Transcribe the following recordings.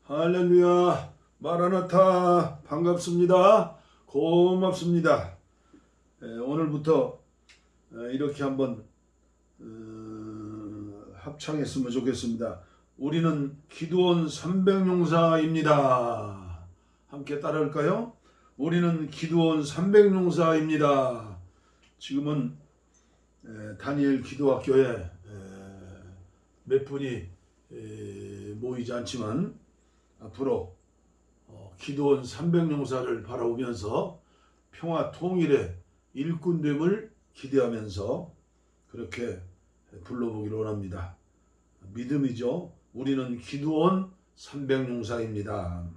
할렐루야, 마라나타, 반갑습니다. 고맙습니다. 오늘부터 이렇게 한번 합창했으면 좋겠습니다. 우리는 기도원 300용사입니다. 함께 따라할까요? 우리는 기도원 300용사입니다. 지금은 다니엘 기도학교에 몇 분이 모이지 않지만 앞으로 기도원 300용사를 바라보면서 평화 통일의 일꾼됨을 기대하면서 그렇게 불러보기로 원합니다. 믿음이죠. 우리는 기도원 300용사입니다.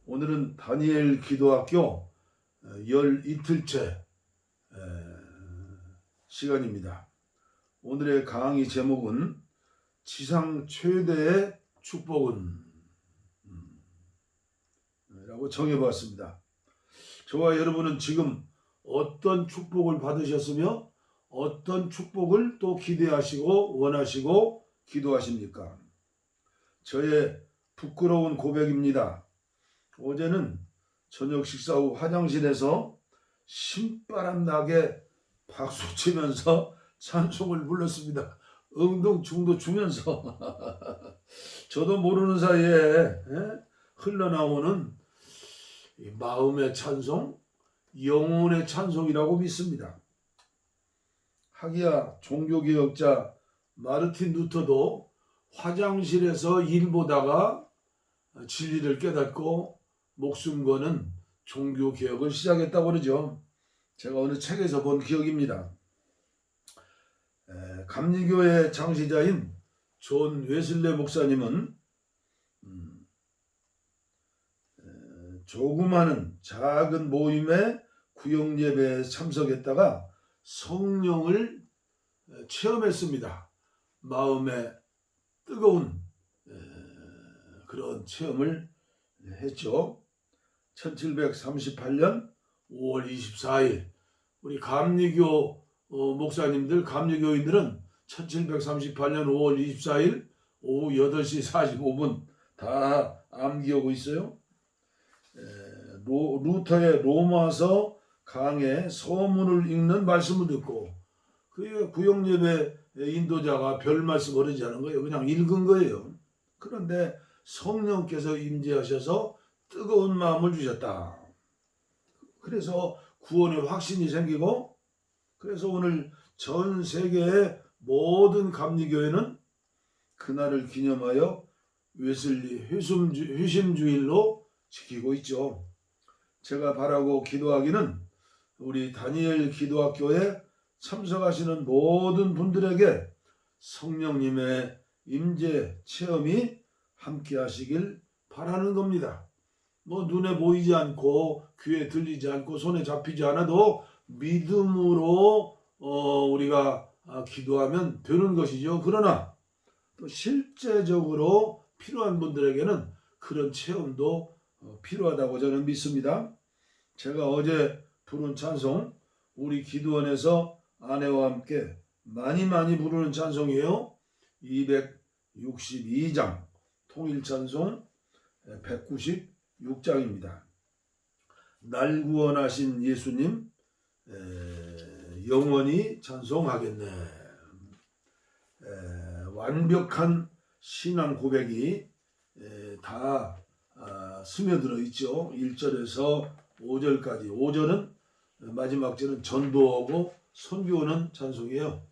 오늘은 다니엘 기도학교 12틀째 시간입니다. 오늘의 강의 제목은 지상 최대의 축복은 라고 정해봤습니다. 저와 여러분은 지금 어떤 축복을 받으셨으며 어떤 축복을 또 기대하시고 원하시고 기도하십니까? 저의 부끄러운 고백입니다. 어제는 저녁 식사 후 화장실에서 신바람 나게 박수치면서 찬송을 불렀습니다. 응동충도 주면서 저도 모르는 사이에 흘러나오는 마음의 찬송, 영혼의 찬송이라고 믿습니다. 하기야 종교개혁자 마르틴 루터도 화장실에서 일 보다가 진리를 깨닫고 목숨 거는 종교개혁을 시작했다고 그러죠. 제가 어느 책에서 본 기억입니다. 감리교의 창시자인 존 웨슬레 목사님은 조그마한 작은 모임의 구역예배에 참석했다가 성령을 체험했습니다. 마음에 뜨거운 그런 체험을 했죠. 1738년 5월 24일 우리 감리교 목사님들, 감리교인들은 1738년 5월 24일 오후 8시 45분 다 암기하고 있어요. 루터의 로마서 강의 서문을 읽는 말씀을 듣고 그 구역예배 인도자가 별 말씀 어르지 않은 거예요. 그냥 읽은 거예요. 그런데 성령께서 임재하셔서 뜨거운 마음을 주셨다. 그래서 구원의 확신이 생기고 그래서 오늘 전 세계의 모든 감리교회는 그날을 기념하여 웨슬리 회심주일로 지키고 있죠. 제가 바라고 기도하기는 우리 다니엘 기도학교에 참석하시는 모든 분들에게 성령님의 임재 체험이 함께 하시길 바라는 겁니다. 눈에 보이지 않고 귀에 들리지 않고 손에 잡히지 않아도 믿음으로 우리가 기도하면 되는 것이죠. 그러나 또 실제적으로 필요한 분들에게는 그런 체험도 필요하다고 저는 믿습니다. 제가 어제 부른 찬송 우리 기도원에서 아내와 함께 많이 부르는 찬송이에요. 262장 통일찬송 196장입니다. 날 구원하신 예수님 영원히 찬송하겠네. 완벽한 신앙 고백이 다 스며들어 있죠. 1절에서 5절까지. 5절은 마지막 절은 전도하고 선교하는 찬송이에요.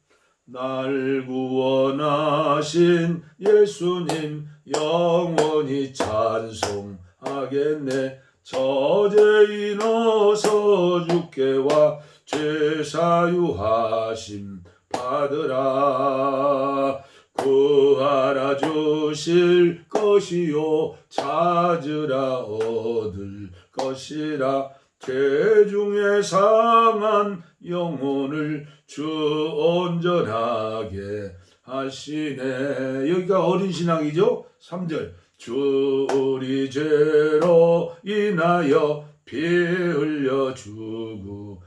날 구원하신 예수님 영원히 찬송하겠네. 저죄인 어서 주께 와 죄사유하심 받으라. 구하라 주실 것이요 찾으라 얻을 것이라. 죄 중에 상한 영혼을 주 온전하게 하시네. 여기가 어린 신앙이죠. 3절 주 우리 죄로 인하여 피 흘려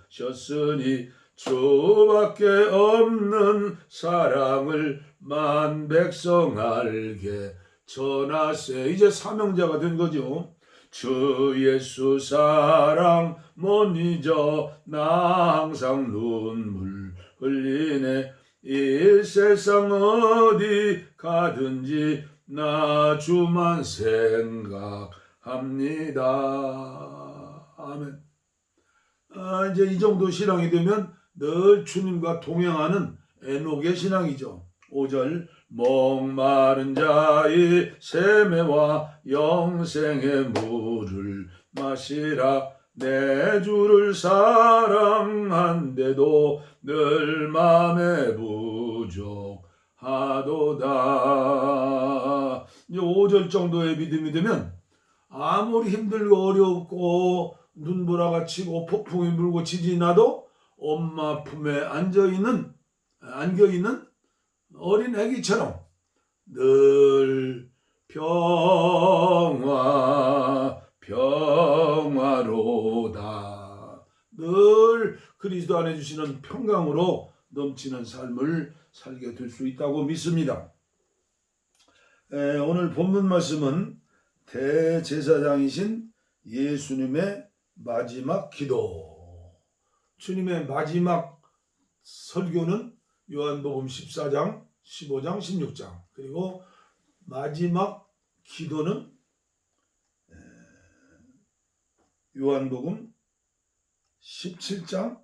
죽으셨으니 주밖에 없는 사랑을 만 백성 알게 전하세. 이제 사명자가 된 거죠. 주 예수 사랑 못 잊어 나 항상 눈물 흘리네. 이 세상 어디 가든지 나 주만 생각합니다. 아멘. 이제 이 정도 신앙이 되면 늘 주님과 동행하는 에녹의 신앙이죠. 5절 목마른 자의 세매와 영생의 물을 마시라. 내 주를 사랑한데도 늘 맘에 부족하도다. 이제 5절 정도의 믿음이 되면 아무리 힘들고 어렵고 눈보라가 치고 폭풍이 불고 지진이 나도 엄마 품에 안겨있는 어린 애기처럼 늘 평화로다. 늘 그리스도 안에 주시는 평강으로 넘치는 삶을 살게 될 수 있다고 믿습니다. 오늘 본문 말씀은 대제사장이신 예수님의 마지막 기도. 주님의 마지막 설교는 요한복음 14장, 15장, 16장. 그리고 마지막 기도는 요한복음 17장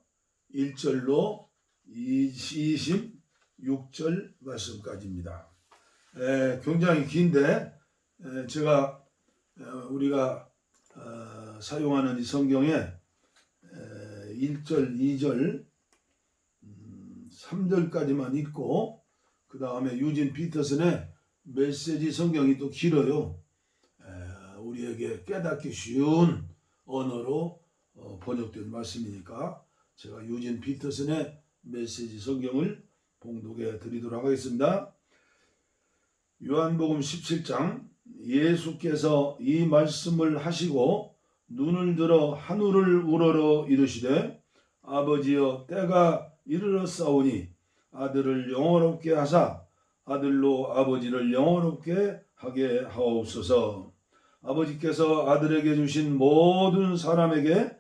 1절로 26절 말씀까지입니다. 굉장히 긴데 우리가 사용하는 이 성경에 1절, 2절, 3절까지만 읽고 그 다음에 유진 피터슨의 메시지 성경이 또 길어요. 우리에게 깨닫기 쉬운 언어로 번역된 말씀이니까 제가 유진 피터슨의 메시지 성경을 봉독해 드리도록 하겠습니다. 요한복음 17장 예수께서 이 말씀을 하시고 눈을 들어 하늘을 우러러 이르시되 아버지여 때가 이르렀사오니 아들을 영원롭게 하사 아들로 아버지를 영원롭게 하게 하옵소서. 아버지께서 아들에게 주신 모든 사람에게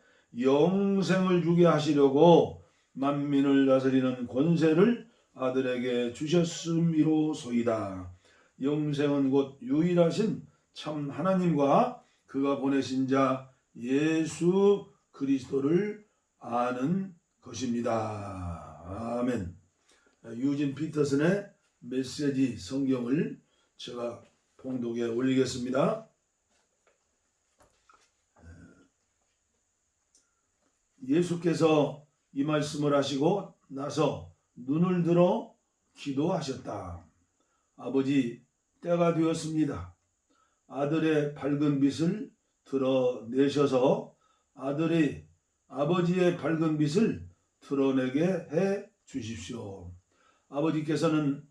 영생을 주게 하시려고 만민을 다스리는 권세를 아들에게 주셨음이로소이다. 영생은 곧 유일하신 참 하나님과 그가 보내신 자 예수 그리스도를 아는 것입니다. 아멘. 유진 피터슨의 메시지 성경을 제가 봉독에 올리겠습니다. 예수께서 이 말씀을 하시고 나서 눈을 들어 기도하셨다. 아버지, 때가 되었습니다. 아들의 밝은 빛을 드러내셔서 아들이 아버지의 밝은 빛을 드러내게 해 주십시오. 아버지께서는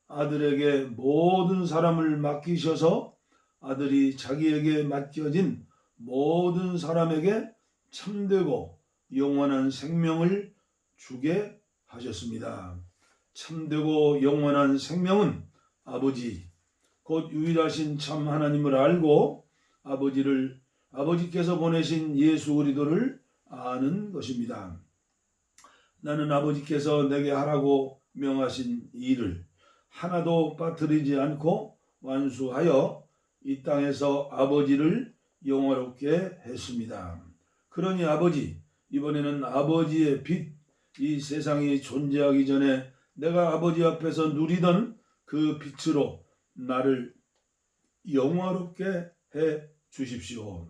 아들에게 모든 사람을 맡기셔서 아들이 자기에게 맡겨진 모든 사람에게 참되고 영원한 생명을 주게 하셨습니다. 참되고 영원한 생명은 아버지, 곧 유일하신 참 하나님을 알고 아버지께서 보내신 예수 그리스도를 아는 것입니다. 나는 아버지께서 내게 하라고 명하신 일을 하나도 빠뜨리지 않고 완수하여 이 땅에서 아버지를 영화롭게 했습니다. 그러니 아버지, 이번에는 아버지의 빛, 이 세상이 존재하기 전에 내가 아버지 앞에서 누리던 그 빛으로 나를 영화롭게 해 주십시오.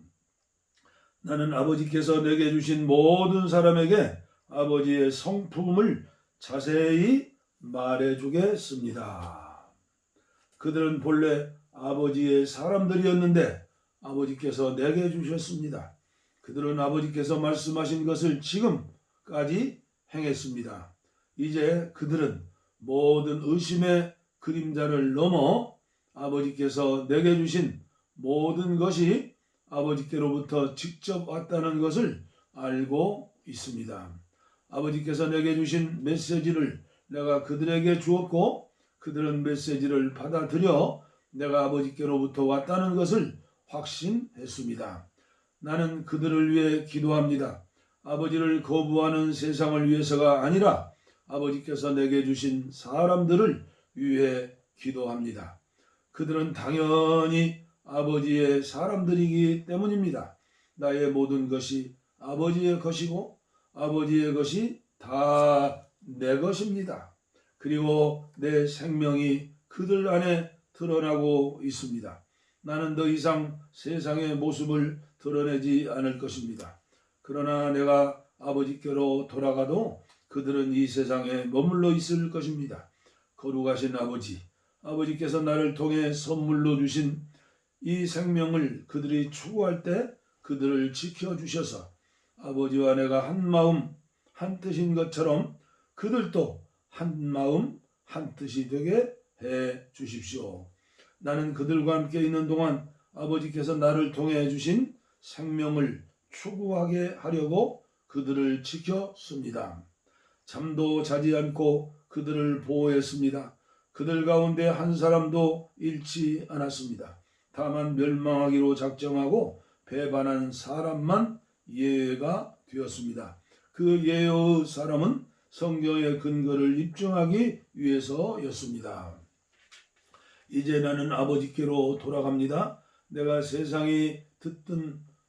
나는 아버지께서 내게 주신 모든 사람에게 아버지의 성품을 자세히 말해주겠습니다. 그들은 본래 아버지의 사람들이었는데 아버지께서 내게 주셨습니다. 그들은 아버지께서 말씀하신 것을 지금까지 행했습니다. 이제 그들은 모든 의심의 그림자를 넘어 아버지께서 내게 주신 모든 것이 아버지께로부터 직접 왔다는 것을 알고 있습니다. 아버지께서 내게 주신 메시지를 내가 그들에게 주었고 그들은 메시지를 받아들여 내가 아버지께로부터 왔다는 것을 확신했습니다. 나는 그들을 위해 기도합니다. 아버지를 거부하는 세상을 위해서가 아니라 아버지께서 내게 주신 사람들을 위해 기도합니다. 그들은 당연히 아버지의 사람들이기 때문입니다. 나의 모든 것이 아버지의 것이고 아버지의 것이 다 내 것입니다. 그리고 내 생명이 그들 안에 드러나고 있습니다. 나는 더 이상 세상의 모습을 드러내지 않을 것입니다. 그러나 내가 아버지께로 돌아가도 그들은 이 세상에 머물러 있을 것입니다. 거룩하신 아버지, 아버지께서 나를 통해 선물로 주신 이 생명을 그들이 추구할 때 그들을 지켜주셔서 아버지와 내가 한 마음 한 뜻인 것처럼 그들도 한 마음 한 뜻이 되게 해 주십시오. 나는 그들과 함께 있는 동안 아버지께서 나를 통해 주신 생명을 추구하게 하려고 그들을 지켰습니다. 잠도 자지 않고 그들을 보호했습니다. 그들 가운데 한 사람도 잃지 않았습니다. 다만 멸망하기로 작정하고 배반한 사람만 예외가 되었습니다. 그 예외의 사람은 성경의 근거를 입증하기 위해서였습니다. 이제 나는 아버지께로 돌아갑니다. 내가 세상이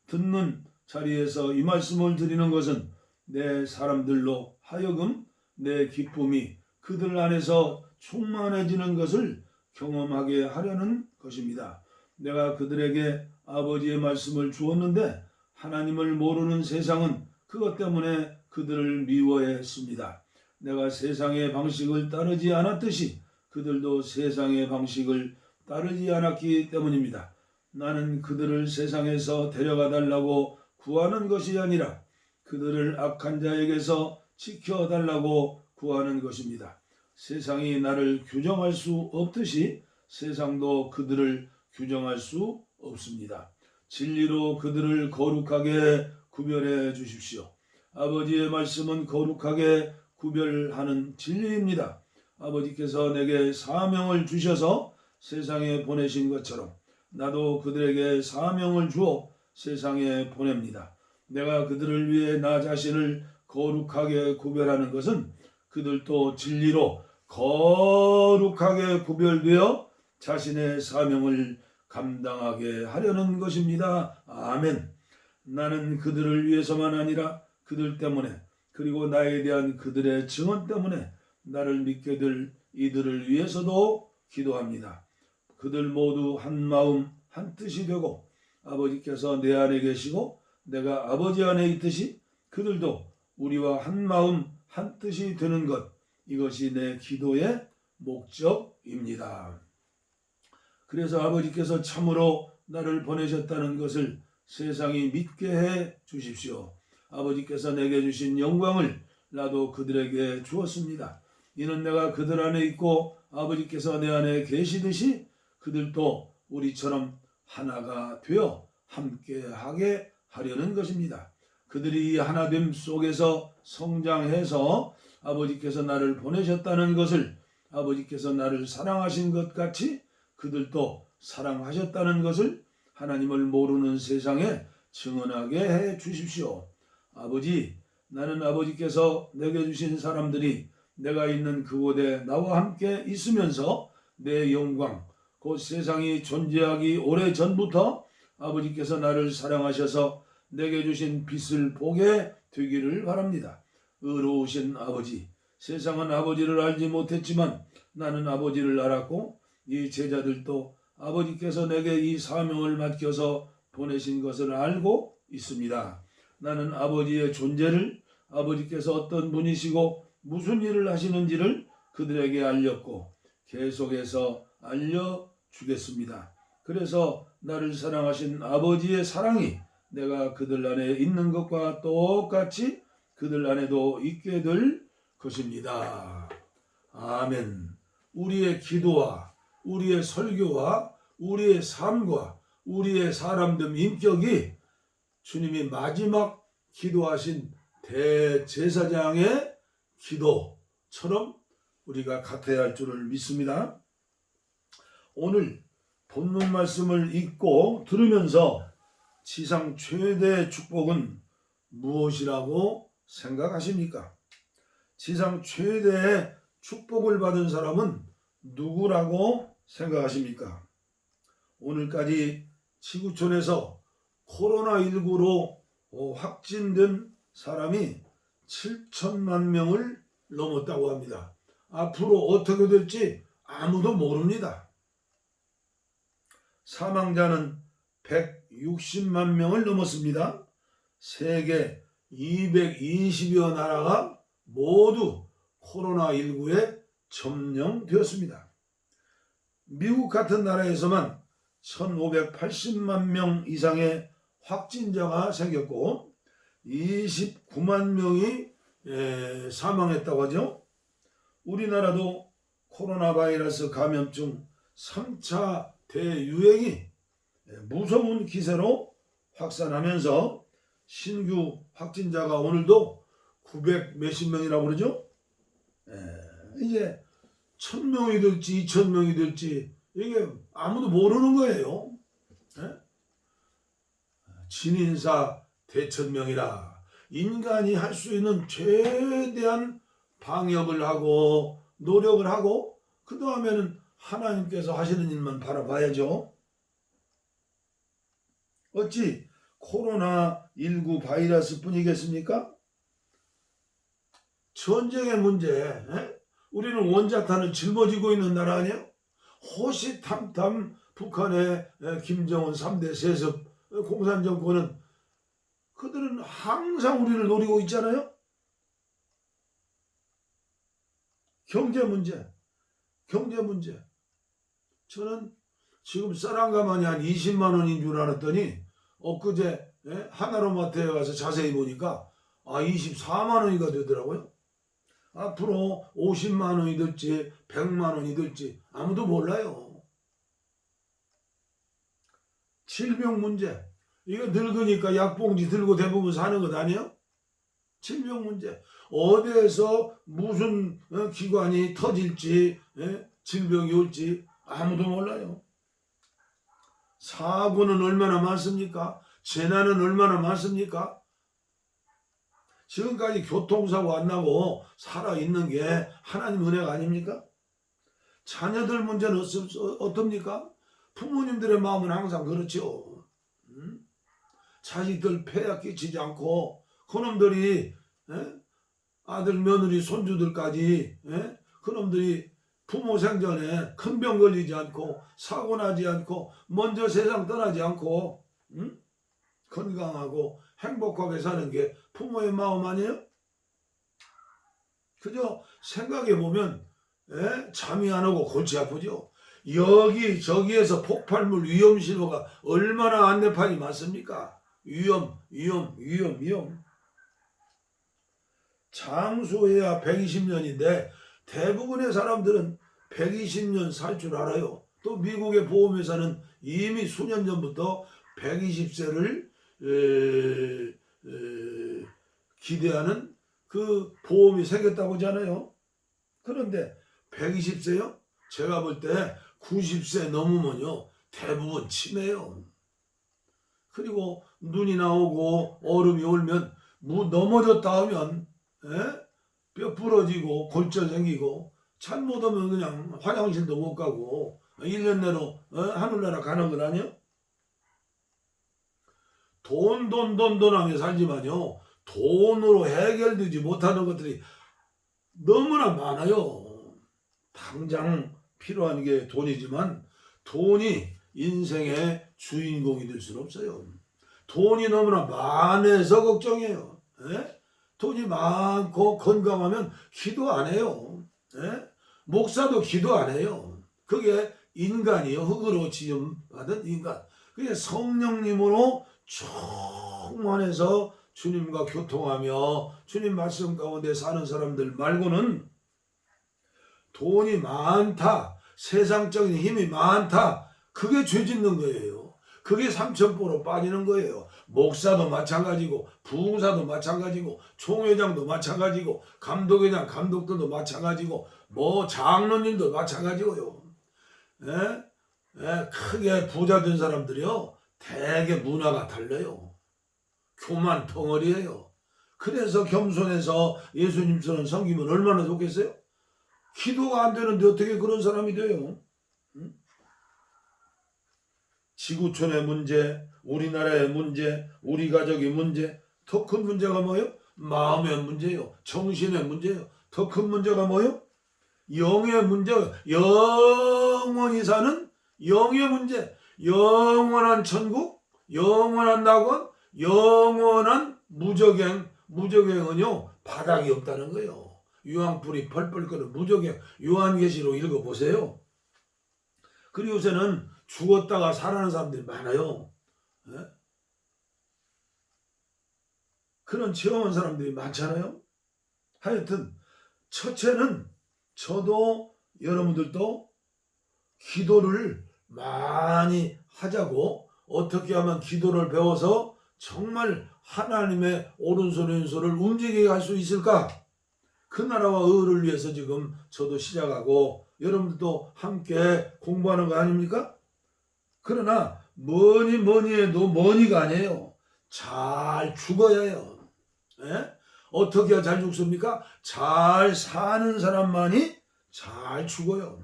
듣는 자리에서 이 말씀을 드리는 것은 내 사람들로 하여금 내 기쁨이 그들 안에서 충만해지는 것을 경험하게 하려는 것입니다. 내가 그들에게 아버지의 말씀을 주었는데 하나님을 모르는 세상은 그것 때문에 그들을 미워했습니다. 내가 세상의 방식을 따르지 않았듯이 그들도 세상의 방식을 따르지 않았기 때문입니다. 나는 그들을 세상에서 데려가 달라고 구하는 것이 아니라 그들을 악한 자에게서 지켜달라고 구하는 것입니다. 세상이 나를 규정할 수 없듯이 세상도 그들을 규정할 수 없습니다. 진리로 그들을 거룩하게 구별해 주십시오. 아버지의 말씀은 거룩하게 구별하는 진리입니다. 아버지께서 내게 사명을 주셔서 세상에 보내신 것처럼 나도 그들에게 사명을 주어 세상에 보냅니다. 내가 그들을 위해 나 자신을 거룩하게 구별하는 것은 그들도 진리로 거룩하게 구별되어 자신의 사명을 감당하게 하려는 것입니다. 아멘. 나는 그들을 위해서만 아니라 그들 때문에 그리고 나에 대한 그들의 증언 때문에 나를 믿게 될 이들을 위해서도 기도합니다. 그들 모두 한 마음 한 뜻이 되고 아버지께서 내 안에 계시고 내가 아버지 안에 있듯이 그들도 우리와 한 마음 한 뜻이 되는 것, 이것이 내 기도의 목적입니다. 그래서 아버지께서 참으로 나를 보내셨다는 것을 세상이 믿게 해 주십시오. 아버지께서 내게 주신 영광을 나도 그들에게 주었습니다. 이는 내가 그들 안에 있고 아버지께서 내 안에 계시듯이 그들도 우리처럼 하나가 되어 함께하게 하려는 것입니다. 그들이 이 하나됨 속에서 성장해서 아버지께서 나를 보내셨다는 것을 아버지께서 나를 사랑하신 것 같이 그들도 사랑하셨다는 것을 하나님을 모르는 세상에 증언하게 해 주십시오. 아버지, 나는 아버지께서 내게 주신 사람들이 내가 있는 그곳에 나와 함께 있으면서 내 영광, 곧 세상이 존재하기 오래전부터 아버지께서 나를 사랑하셔서 내게 주신 빛을 보게 되기를 바랍니다. 의로우신 아버지, 세상은 아버지를 알지 못했지만 나는 아버지를 알았고 이 제자들도 아버지께서 내게 이 사명을 맡겨서 보내신 것을 알고 있습니다. 나는 아버지의 존재를 아버지께서 어떤 분이시고 무슨 일을 하시는지를 그들에게 알렸고 계속해서 알려주겠습니다. 그래서 나를 사랑하신 아버지의 사랑이 내가 그들 안에 있는 것과 똑같이 그들 안에도 있게 될 것입니다. 아멘. 우리의 기도와 우리의 설교와 우리의 삶과 우리의 사람됨 인격이 주님이 마지막 기도하신 대제사장의 기도처럼 우리가 같아야 할 줄을 믿습니다. 오늘 본문 말씀을 읽고 들으면서 지상 최대의 축복은 무엇이라고 생각하십니까? 지상 최대의 축복을 받은 사람은 누구라고 생각하십니까? 오늘까지 지구촌에서 코로나19로 확진된 사람이 7천만 명을 넘었다고 합니다. 앞으로 어떻게 될지 아무도 모릅니다. 사망자는 160만 명을 넘었습니다. 세계 220여 나라가 모두 코로나19에 점령되었습니다. 미국 같은 나라에서만 1580만 명 이상의 확진자가 생겼고 29만 명이 사망했다고 하죠. 우리나라도 코로나 바이러스 감염증 3차 대유행이 무서운 기세로 확산하면서 신규 확진자가 오늘도 900 몇십 명이라고 그러죠. 이제 1000명이 될지 2000명이 될지 이게 아무도 모르는 거예요. 진인사 대천명이라 인간이 할 수 있는 최대한 방역을 하고 노력을 하고 그 다음에는 하나님께서 하시는 일만 바라봐야죠. 어찌 코로나19 바이러스 뿐이겠습니까? 전쟁의 문제, 우리는 원자탄을 짊어지고 있는 나라 아니에요? 호시탐탐 북한의 김정은 3대 세습 공산정권은 그들은 항상 우리를 노리고 있잖아요. 경제 문제. 저는 지금 쌀한가마니 한 20만 원인 줄 알았더니 엊그제 하나로마트에 가서 자세히 보니까 24만 원이가 되더라고요. 앞으로 50만 원이 될지 100만 원이 될지 아무도 몰라요. 질병 문제. 이거 늙으니까 약봉지 들고 대부분 사는 것 아니에요? 질병 문제. 어디에서 무슨 기관이 터질지 질병이 올지 아무도 몰라요. 사고는 얼마나 많습니까? 재난은 얼마나 많습니까? 지금까지 교통사고 안 나고 살아있는 게 하나님 은혜가 아닙니까? 자녀들 문제는 어떻습니까? 부모님들의 마음은 항상 그렇죠. 자식들 폐악 끼치지 않고 그놈들이 아들, 며느리, 손주들까지 그놈들이 부모 생전에 큰 병 걸리지 않고 사고 나지 않고 먼저 세상 떠나지 않고 건강하고 행복하게 사는 게 부모의 마음 아니에요? 그저 생각해 보면 잠이 안 오고 골치 아프죠. 저기에서 폭발물 위험 신호가 얼마나 안내판이 많습니까? 위험. 장수해야 120년인데 대부분의 사람들은 120년 살 줄 알아요. 또 미국의 보험회사는 이미 수년 전부터 120세를 기대하는 그 보험이 생겼다고 하잖아요. 그런데 120세요? 제가 볼 때 90세 넘으면요 대부분 치매요. 그리고 눈이 나오고 얼음이 올면 넘어졌다 하면 뼈 부러지고 골절 생기고 잘못하면 그냥 화장실도 못 가고 1년 내로 하늘나라 가는 건 아니에요? 돈 하며 살지만요 돈으로 해결되지 못하는 것들이 너무나 많아요. 당장 필요한 게 돈이지만 돈이 인생의 주인공이 될 수는 없어요. 돈이 너무나 많아서 걱정해요. 돈이 많고 건강하면 기도 안 해요. 목사도 기도 안 해요. 그게 인간이요. 흙으로 지음받은 인간. 그게 성령님으로 충만해서 주님과 교통하며 주님 말씀 가운데 사는 사람들 말고는 돈이 많다, 세상적인 힘이 많다, 그게 죄 짓는 거예요. 그게 삼천포로 빠지는 거예요. 목사도 마찬가지고 부흥사도 마찬가지고 총회장도 마찬가지고 감독회장 감독들도 마찬가지고 장로님도 마찬가지고요. 크게 부자 된 사람들이요. 되게 문화가 달라요. 교만 덩어리예요. 그래서 겸손해서 예수님처럼 섬기면 얼마나 좋겠어요? 기도가 안 되는데 어떻게 그런 사람이 돼요? 응? 지구촌의 문제, 우리나라의 문제, 우리 가족의 문제, 더 큰 문제가 뭐예요? 마음의 문제요. 정신의 문제요. 더 큰 문제가 뭐예요? 영의 문제, 영원히 사는 영의 문제, 영원한 천국, 영원한 낙원, 영원한 무적행은요 바닥이 없다는 거예요. 유황불이 펄펄 끓는 무적행, 요한계시록 읽어보세요. 그리고 요새는 죽었다가 살아나는 사람들이 많아요. 예? 그런 체험한 사람들이 많잖아요. 하여튼 첫째는 저도 여러분들도 기도를 많이 하자고, 어떻게 하면 기도를 배워서 정말 하나님의 오른손 왼손을 움직이게 할 수 있을까? 그 나라와 의를 위해서 지금 저도 시작하고 여러분들도 함께 공부하는 거 아닙니까? 그러나 뭐니 해도 뭐니가 아니에요. 잘 죽어야 해요. 예? 어떻게 잘 죽습니까? 잘 사는 사람만이 잘 죽어요.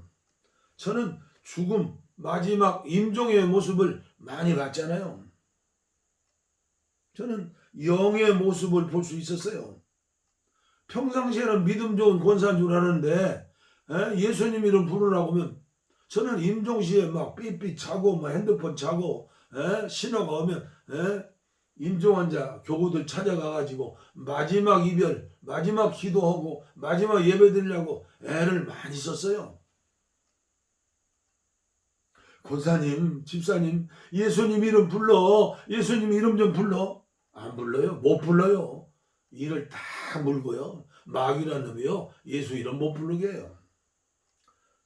저는 죽음, 마지막 임종의 모습을 많이 봤잖아요. 저는 영의 모습을 볼 수 있었어요. 평상시에는 믿음 좋은 권사인 줄 아는데 예수님 이름 부르라고 하면 저는 임종시에 막 삐삐 차고 막 핸드폰 차고 신호가 오면 임종환자 교구들 찾아가가지고 마지막 이별, 마지막 기도하고 마지막 예배 드리려고 애를 많이 썼어요. 권사님, 집사님, 예수님 이름 불러. 예수님 이름 좀 불러. 안 불러요. 못 불러요. 이를 다 물고요. 마귀라는 놈이요. 예수 이름 못 부르게 해요.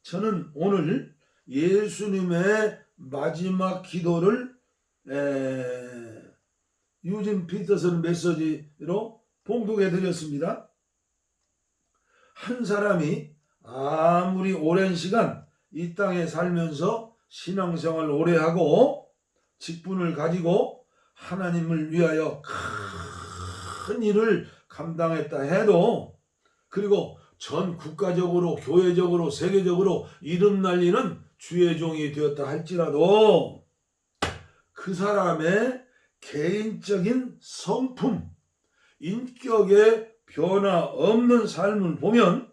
저는 오늘 예수님의 마지막 기도를 유진 피터슨 메시지로 봉독해 드렸습니다. 한 사람이 아무리 오랜 시간 이 땅에 살면서 신앙생활 오래 하고 직분을 가지고 하나님을 위하여 큰 일을 감당했다 해도, 그리고 전 국가적으로 교회적으로 세계적으로 이름 날리는 주의 종이 되었다 할지라도 그 사람의 개인적인 성품, 인격의 변화 없는 삶을 보면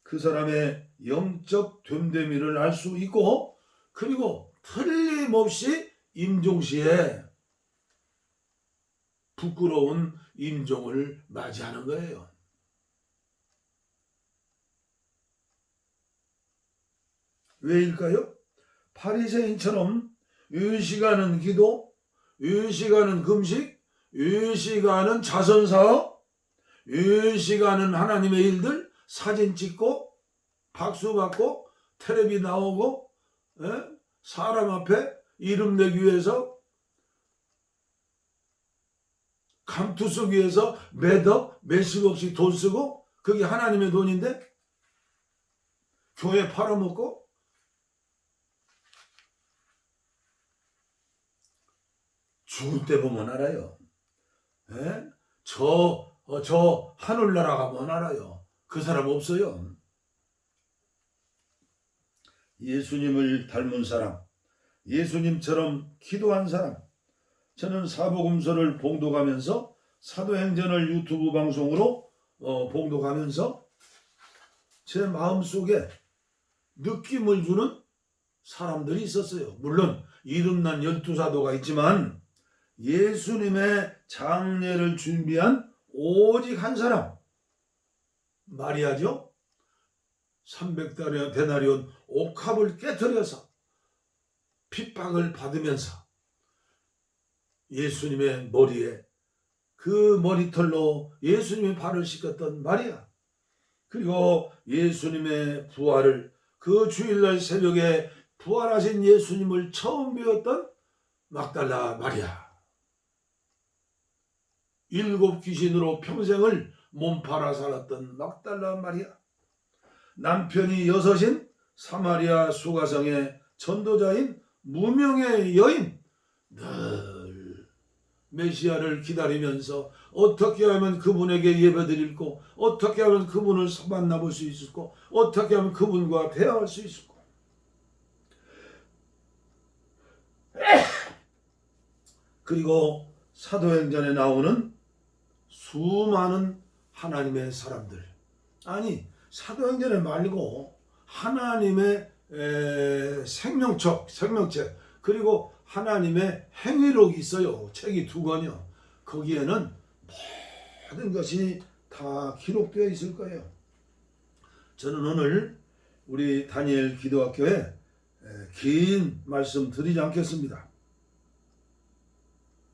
그 사람의 영적 됨됨이를 알 수 있고, 그리고 틀림없이 임종시에 부끄러운 임종을 맞이하는 거예요. 왜일까요? 바리새인처럼 유식하는 기도, 유식하는 금식, 유식하는 자선사업, 유식하는 하나님의 일들, 사진 찍고 박수 받고 텔레비 나오고 사람 앞에 이름 내기 위해서 감투 쓰기 위해서 매덕 몇십억씩 돈 쓰고, 그게 하나님의 돈인데 교회 팔아먹고, 죽을 때 보면 알아요. 저 하늘나라 가면 알아요. 그 사람 없어요. 예수님을 닮은 사람, 예수님처럼 기도한 사람. 저는 사복음서를 봉독하면서 사도행전을 유튜브 방송으로 봉독하면서 제 마음속에 느낌을 주는 사람들이 있었어요. 물론 이름난 12사도가 있지만 예수님의 장례를 준비한 오직 한 사람, 마리아죠. 300데나리온 옥합을 깨뜨려서 핍박을 받으면서 예수님의 머리에 그 머리털로 예수님의 발을 씻겼던 마리아, 그리고 예수님의 부활을, 그 주일날 새벽에 부활하신 예수님을 처음 배웠던 막달라 마리아, 7 귀신으로 평생을 몸팔아 살았던 막달라 마리아, 남편이 6인 사마리아 수가성에 전도자인 무명의 여인, 늘 메시아를 기다리면서 어떻게 하면 그분에게 예배드릴고, 어떻게 하면 그분을 만나볼 수 있을고, 어떻게 하면 그분과 대화할 수 있을고. 그리고 사도행전에 나오는 수많은 하나님의 사람들, 아니 사도행전에 말고 하나님의 생명책, 그리고 하나님의 행위록이 있어요. 책이 2권이요. 거기에는 모든 것이 다 기록되어 있을 거예요. 저는 오늘 우리 다니엘 기도학교에 긴 말씀 드리지 않겠습니다.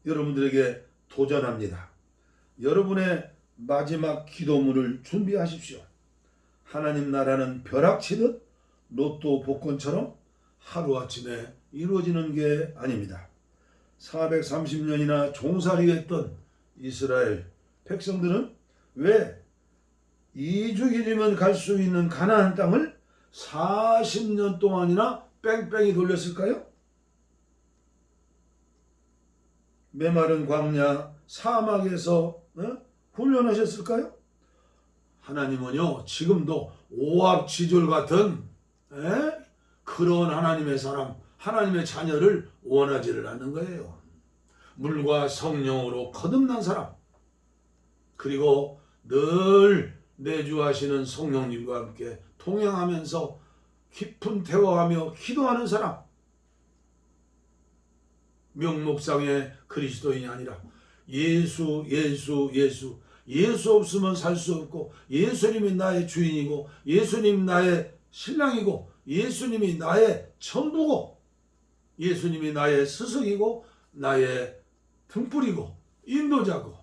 여러분들에게 도전합니다. 여러분의 마지막 기도문을 준비하십시오. 하나님 나라는 벼락치듯 로또 복권처럼 하루아침에 이루어지는 게 아닙니다. 430년이나 종살이했던 이스라엘 백성들은 왜 2주길이면 갈 수 있는 가나안 땅을 40년 동안이나 뺑뺑이 돌렸을까요? 메마른 광야 사막에서 훈련하셨을까요? 하나님은요 지금도 오합지졸 같은 그런 하나님의 사람, 하나님의 자녀를 원하지를 않는 거예요. 물과 성령으로 거듭난 사람, 그리고 늘 내주하시는 성령님과 함께 동행하면서 깊은 대화하며 기도하는 사람, 명목상의 그리스도인이 아니라 예수 없으면 살 수 없고, 예수님이 나의 주인이고, 예수님 나의 신랑이고, 예수님이 나의 전부고, 예수님이 나의 스승이고, 나의 등불이고, 인도자고,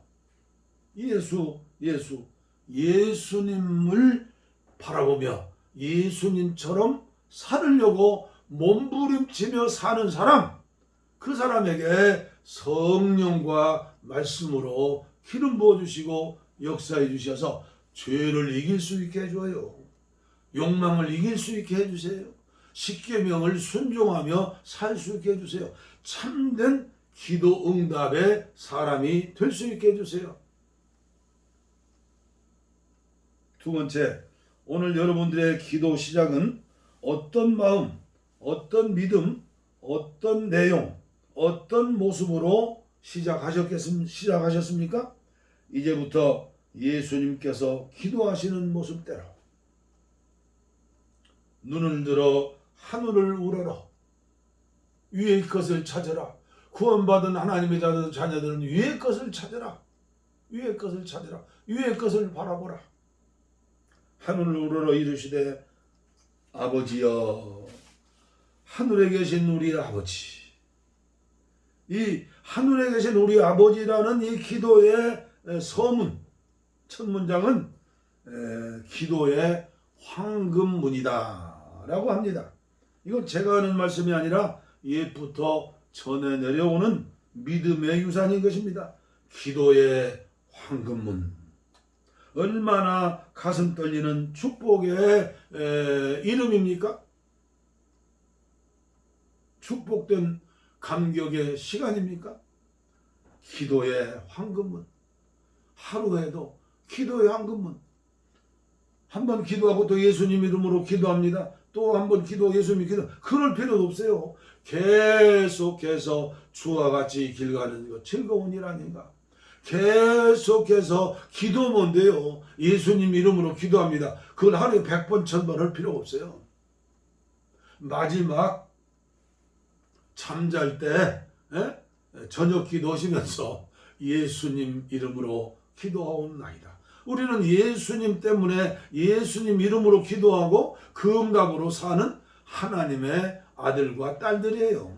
예수님을 바라보며 예수님처럼 살으려고 몸부림치며 사는 사람, 그 사람에게 성령과 말씀으로 기름 부어주시고 역사해 주셔서 죄를 이길 수 있게 해줘요. 욕망을 이길 수 있게 해주세요. 십계명을 순종하며 살 수 있게 해주세요. 참된 기도 응답의 사람이 될 수 있게 해주세요. 두 번째, 오늘 여러분들의 기도 시작은 어떤 마음, 어떤 믿음, 어떤 내용, 어떤 모습으로 시작하셨습니까? 이제부터 예수님께서 기도하시는 모습대로 눈을 들어 하늘을 우러러 위의 것을 찾으라. 구원받은 하나님의 자녀들은 위의 것을 찾으라. 위의 것을 찾으라. 위의 것을 바라보라. 하늘을 우러러 이르시되 아버지여, 하늘에 계신 우리 아버지, 이 하늘에 계신 우리 아버지라는 이 기도의 서문, 첫 문장은 기도의 황금문이다 라고 합니다. 이건 제가 하는 말씀이 아니라 옛부터 전해 내려오는 믿음의 유산인 것입니다. 기도의 황금문. 얼마나 가슴 떨리는 축복의 이름입니까? 축복된 감격의 시간입니까? 기도의 황금문. 하루에도 기도의 황금문. 한 번 기도하고 또 예수님 이름으로 기도합니다. 또 한 번 예수님 기도. 그럴 필요도 없어요. 계속해서 주와 같이 길 가는 것 즐거운 일 아닌가? 계속해서 기도하면 돼요. 예수님 이름으로 기도합니다. 그걸 하루에 100번, 1000번 할 필요 없어요. 마지막 잠잘 때 저녁 기도하시면서 예수님 이름으로 기도하옵나이다. 우리는 예수님 때문에 예수님 이름으로 기도하고 그 응답으로 사는 하나님의 아들과 딸들이에요.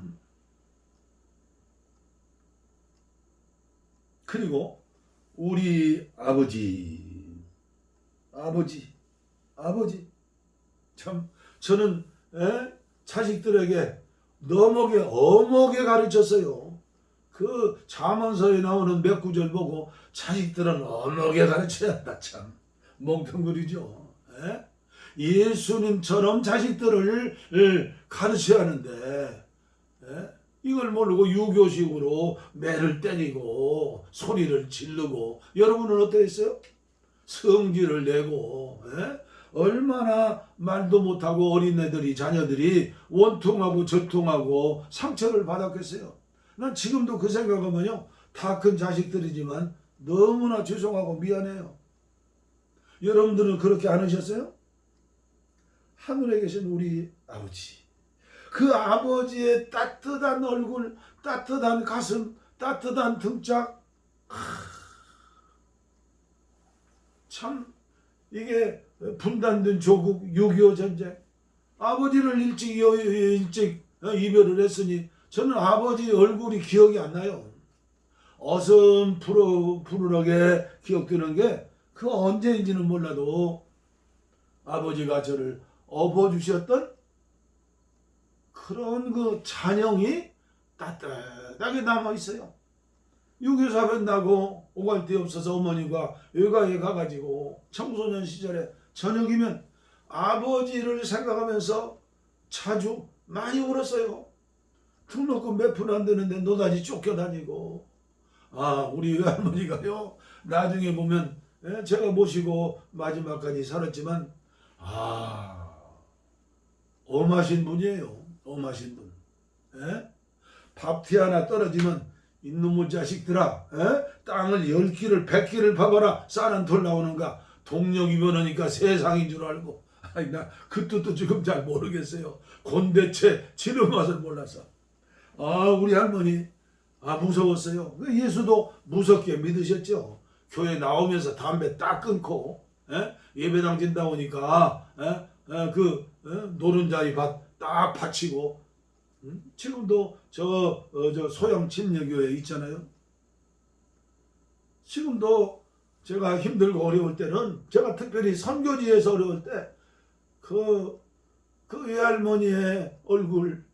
그리고 우리 아버지 참 저는 자식들에게 어목에 가르쳤어요. 그 잠언서에 나오는 몇 구절 보고 자식들은 어목에 가르쳐야 한다. 참 멍텅구리죠. 예수님처럼 자식들을 가르쳐야 하는데, 예? 이걸 모르고 유교식으로 매를 때리고 소리를 지르고, 여러분은 어떠했어요? 성질을 내고, 예? 얼마나 말도 못하고 어린애들이, 자녀들이 원통하고 저통하고 상처를 받았겠어요. 난 지금도 그 생각하면요, 다 큰 자식들이지만 너무나 죄송하고 미안해요. 여러분들은 그렇게 안 하셨어요? 하늘에 계신 우리 아버지, 그 아버지의 따뜻한 얼굴, 따뜻한 가슴, 따뜻한 등짝, 참 이게 분단된 조국 6.25 전쟁, 아버지를 일찍 이별을 했으니 저는 아버지 얼굴이 기억이 안 나요. 어슴푸르하게 기억되는 게 그 언제인지는 몰라도 아버지가 저를 업어주셨던 그런 그 잔영이 따뜻하게 남아있어요. 유교사변 나고 오갈 데 없어서 어머니가 외가에 가가지고 청소년 시절에 저녁이면 아버지를 생각하면서 자주 많이 울었어요. 등록금 몇 푼 안 되는데 노다지 쫓겨다니고. 우리 외할머니가요, 나중에 보면, 제가 모시고 마지막까지 살았지만 엄하신 분이에요. 엄하신 분. 밥티 하나 떨어지면 이놈의 자식들아, 땅을 10끼를 100끼를 파봐라, 쌀은 돌 나오는가. 동력이 변하니까 세상인 줄 알고. 나 그 뜻도 지금 잘 모르겠어요. 곤대채 지름 맛을 몰라서. 우리 할머니 무서웠어요. 예수도 무섭게 믿으셨죠. 교회 나오면서 담배 딱 끊고, 예배당 진다 오니까 노른자리 밭 딱 받치고. 지금도 저 소양 침례교회 있잖아요. 지금도 제가 힘들고 어려울 때는, 제가 특별히 선교지에서 어려울 때 그 외할머니의 얼굴,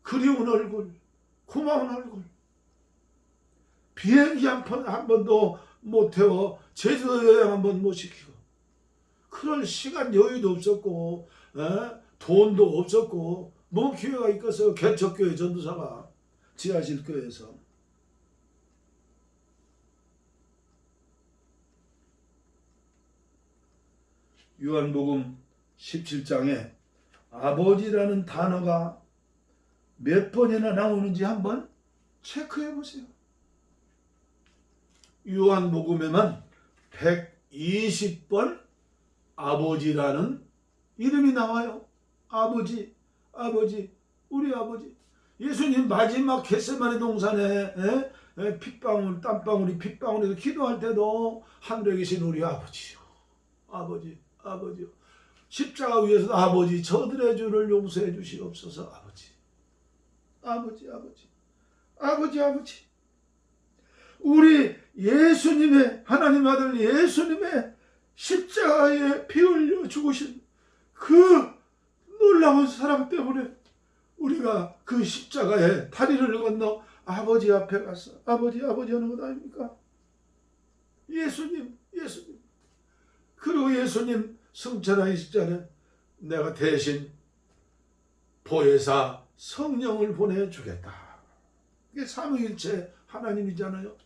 그리운 얼굴, 고마운 얼굴, 비행기 한 번도 못 태워 제주도 여행 한 번 못 시키고, 그럴 시간 여유도 없었고, 돈도 없었고, 뭐 기회가 있겠어요. 개척교회 전도사가 지하실교회에서. 요한복음 17장에 아버지라는 단어가 몇 번이나 나오는지 한번 체크해 보세요. 요한복음에만 120번 아버지라는 이름이 나와요. 아버지, 아버지, 우리 아버지. 예수님 마지막 겟세마네 동산에 핏방울, 땀방울이 핏방울에서 기도할 때도 하늘에 계신 우리 아버지요, 아버지, 아버지요. 십자가 위에서 아버지, 저들의 죄를 용서해 주시옵소서. 아버지, 아버지, 아버지, 아버지, 아버지. 우리 예수님의, 하나님 아들 예수님의 십자가에 피 흘려 죽으신 그 놀라운 사랑 때문에 우리가 그 십자가에 다리를 건너 아버지 앞에 가서 아버지, 아버지 하는 것 아닙니까? 예수님, 예수님. 그리고 예수님 승천하기 전에 내가 대신 보혜사 성령을 보내주겠다. 이게 삼위일체 하나님이잖아요.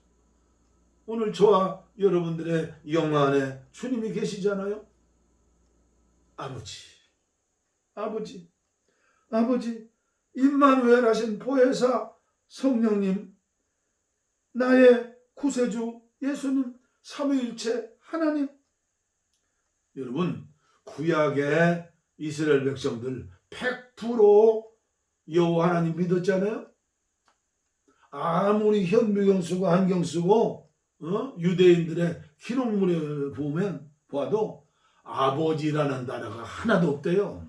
오늘 저와 여러분들의 영화 안에 주님이 계시잖아요. 아버지, 아버지, 아버지, 임마누엘 하신 보혜사 성령님, 나의 구세주 예수님, 삼위일체 하나님. 여러분, 구약의 이스라엘 백성들 100% 여호와 하나님 믿었잖아요. 아무리 현미경 쓰고 안경 쓰고 유대인들의 기록물을 보면 봐도 아버지라는 단어가 하나도 없대요.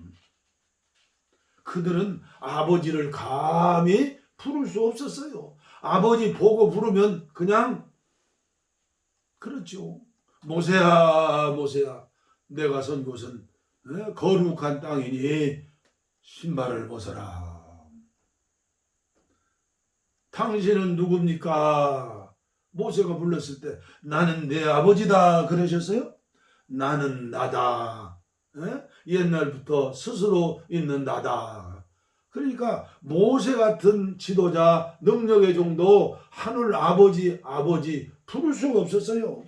그들은 아버지를 감히 부를 수 없었어요. 아버지 보고 부르면 그냥 그렇죠. 모세야, 모세야, 내가 선 곳은 거룩한 땅이니 신발을 벗어라. 당신은 누굽니까? 모세가 불렀을 때 나는 내 아버지다 그러셨어요? 나는 나다. 옛날부터 스스로 있는 나다. 그러니까 모세 같은 지도자, 능력의 정도 하늘 아버지 부를 수가 없었어요.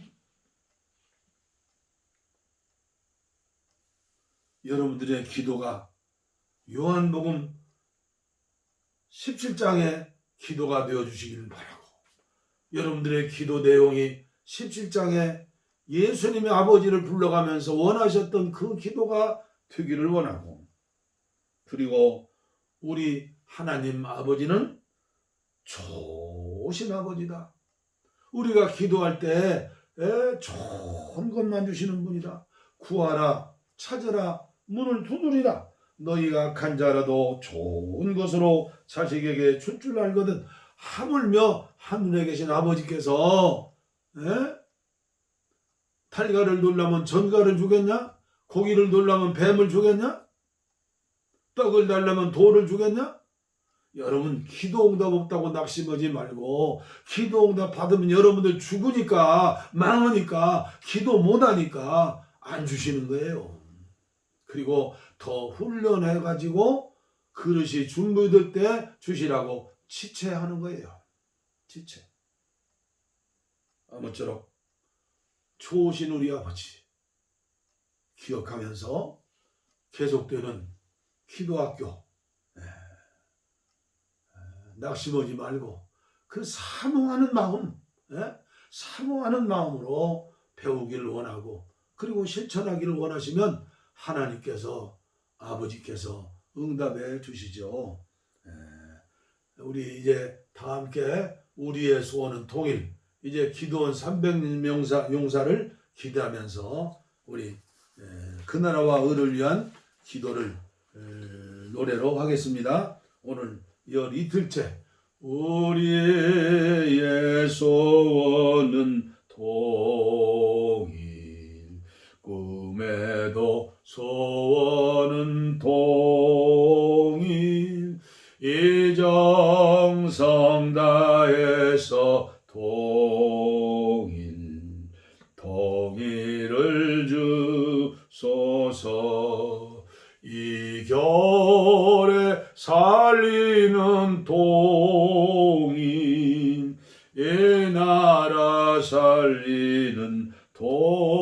여러분들의 기도가 요한복음 17장의 기도가 되어주시기를 바라고, 여러분들의 기도 내용이 17장에 예수님의 아버지를 불러가면서 원하셨던 그 기도가 되기를 원하고, 그리고 우리 하나님 아버지는 좋으신 아버지다. 우리가 기도할 때 좋은 것만 주시는 분이다. 구하라, 찾으라, 문을 두드리라. 너희가 악한 자라도 좋은 것으로 자식에게 줄 줄 알거든. 하물며 하늘에 계신 아버지께서 달걀을 놀라면 전갈을 주겠냐? 고기를 놀라면 뱀을 주겠냐? 떡을 달라면 돌을 주겠냐? 여러분, 기도 응답 없다고 낙심하지 말고, 기도 응답 받으면 여러분들 죽으니까, 망하니까, 기도 못하니까 안 주시는 거예요. 그리고 더 훈련해가지고 그릇이 준비될 때 주시라고 지체하는 거예요. 지체. 아무쪼록 좋으신 우리 아버지 기억하면서 계속되는 기도학교, 낙심하지 말고 그 사모하는 마음, 사모하는 마음으로 배우기를 원하고, 그리고 실천하기를 원하시면 하나님께서, 아버지께서 응답해 주시죠. 우리 이제 다 함께 우리의 소원은 통일, 이제 기도원 300명 용사를 기대하면서 우리 그 나라와 을을 위한 기도를 노래로 하겠습니다. 오늘 열 이틀째 우리의 소원은 통일, 꿈에도 소원은 통일, 이정성 다해서 통일을 주소서. 이 겨울에 살리는 통일, 이 나라 살리는 통일,